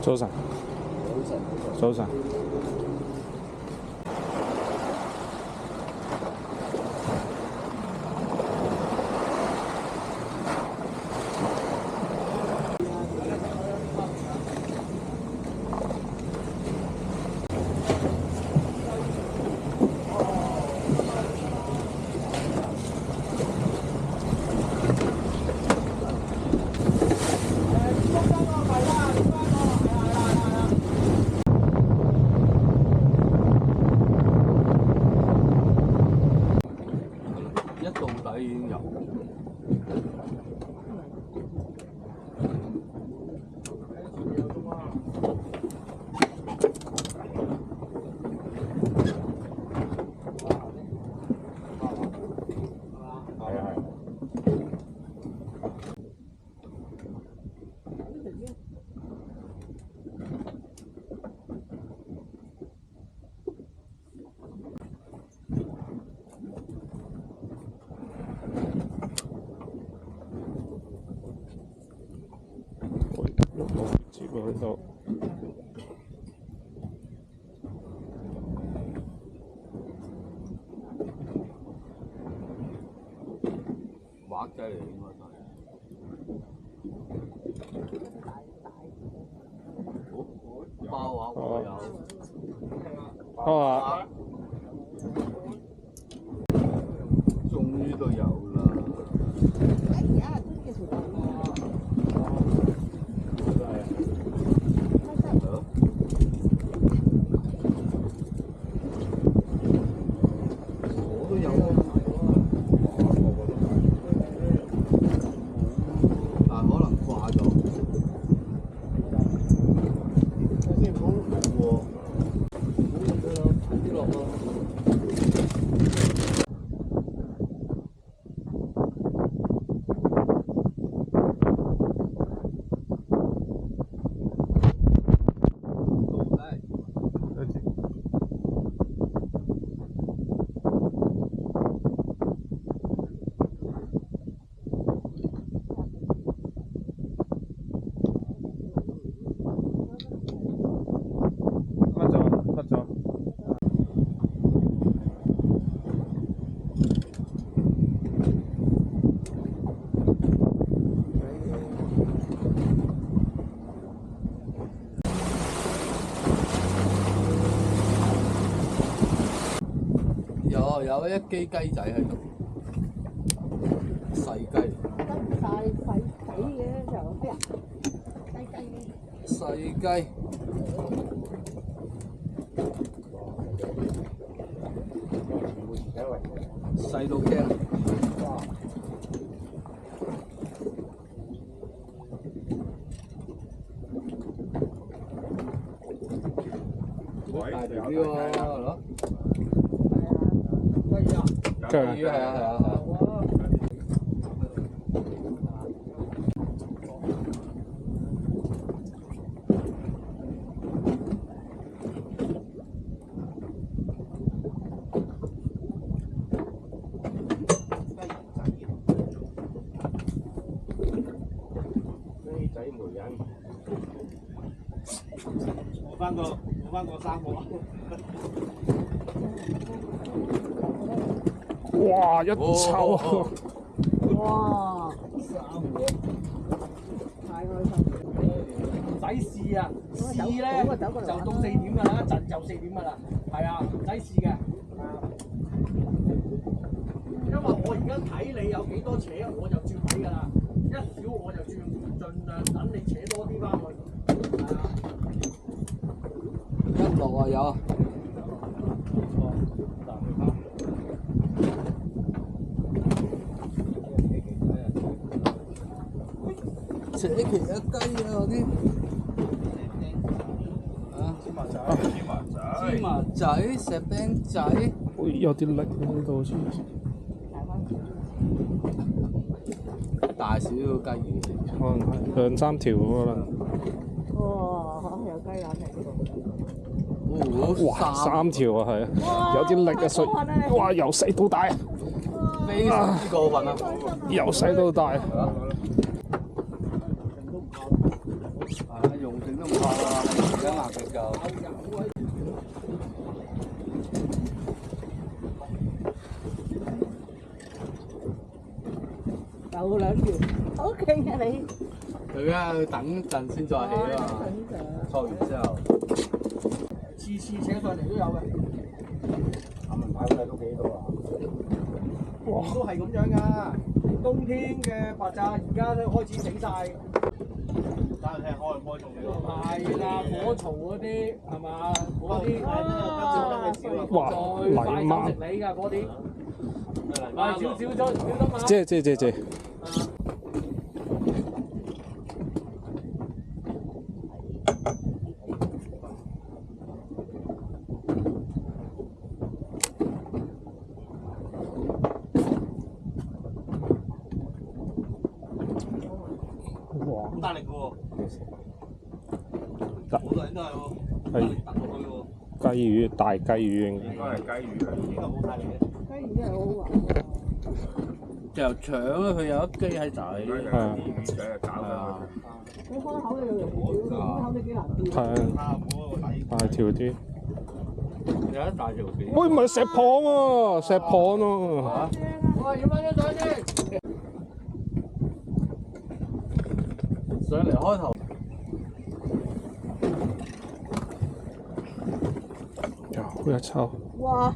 早晨，早晨。一到底已經有。接喎呢度。畫雞嚟應該係。包啊，我有。包啊！終於都有啦。有一機雞仔喺度，細雞。細嘅就細雞。細到驚。大條啲喎，係咯。係啊，係啊。雞仔梅人，我翻個3個。哇！一抽，哇！3個，太開心！唔使試啊，試咧就到4點㗎啦，一陣就4點㗎啦，係啊，唔使試嘅。因為我而家睇你有幾多扯，我就照睇㗎啦。一少我就盡量等你扯多啲翻去。係啊，一路啊有。扯旗一雞啊嗰啲，啊芝麻仔、石餅仔，有啲力喺呢度先。大小嘅雞翼，可能係2、3條可能。哇！有雞眼嚟哇！3條啊，係啊，有啲力嘅水。哇！由細到大，非常之過分啊！由細到大。用剩都唔夠。而家硬比較。有兩條，好勁啊你！佢啊，要等陣先再起啊嘛。錯完之後，次扯上嚟都有嘅，咁咪買嗰都幾多啊？都係咁樣㗎。冬天嘅白炸而家都開始整晒。等陣聽開唔開仲幾多？係啦，火槽嗰啲係嘛？嗰啲哇！再快泥媽手食你㗎嗰啲，係少咗少得嘛。借。哇！咁大力嘅喎，得好多人都係喎，係突落去喎。雞魚，大雞魚應應該係雞魚嚟，應該冇太力嘅。雞魚真係好好玩喎！由腸咧，佢有一機喺仔。係啊，你開口你又容易少，開口你幾難啲。係啊，大條啲。有一大條片。喂，唔係石蚌喎，石蚌喎。喂，要翻張相先。上嚟開頭。有一抽。哇！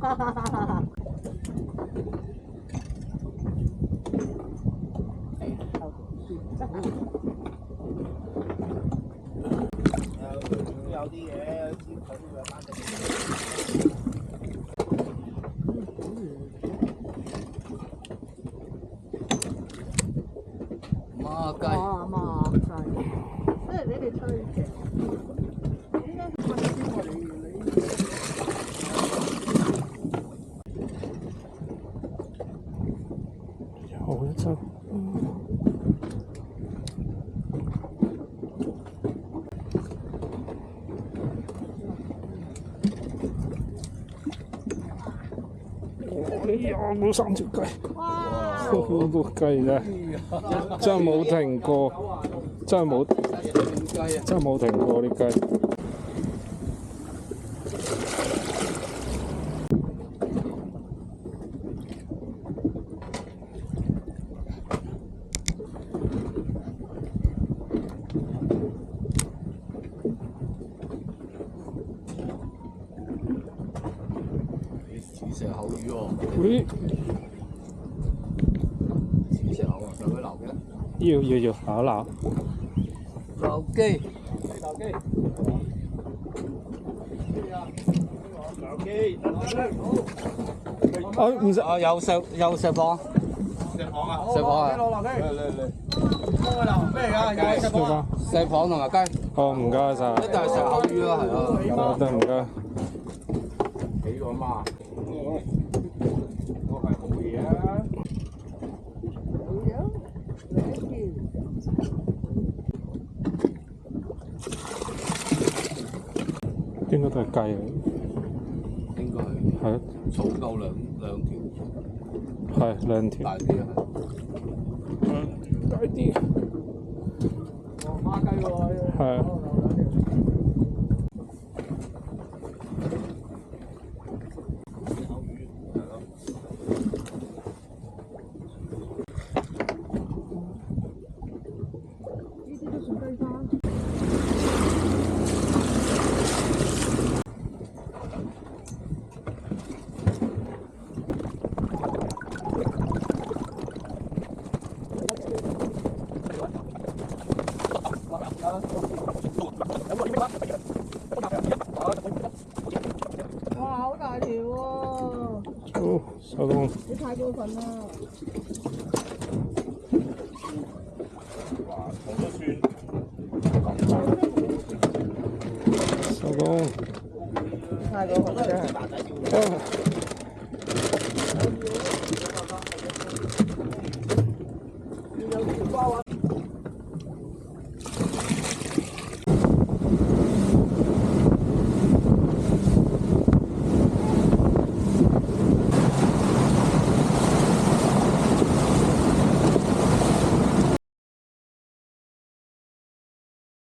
有啲嘢，佢都有單隻。孖雞。媽雞，即係你哋吹嘅。點解佢問先我哋有一抽。哎呀！冇3條雞，好多雞啫，真係冇停過，真係冇停過啲雞。似石口魚喎。咦？似石口啊，上去撈嘅。要考鬧。撈機。哎，唔使。有石蚌。石蚌啊！石蚌啊。嚟。幫佢撈咩㗎？有石蚌啊！石蚌同埋雞。哦，唔該晒。一定係石口魚啦，係啊。得唔該。幾個媽？都係好嘢啊！應該都係雞嚟。應該係。係啊。草夠兩條。係2條。大啲啊。大啲。孖雞喎。係。哇！好大條喎！好，收工。你太過分啦！收工。太過分啦！真係。啊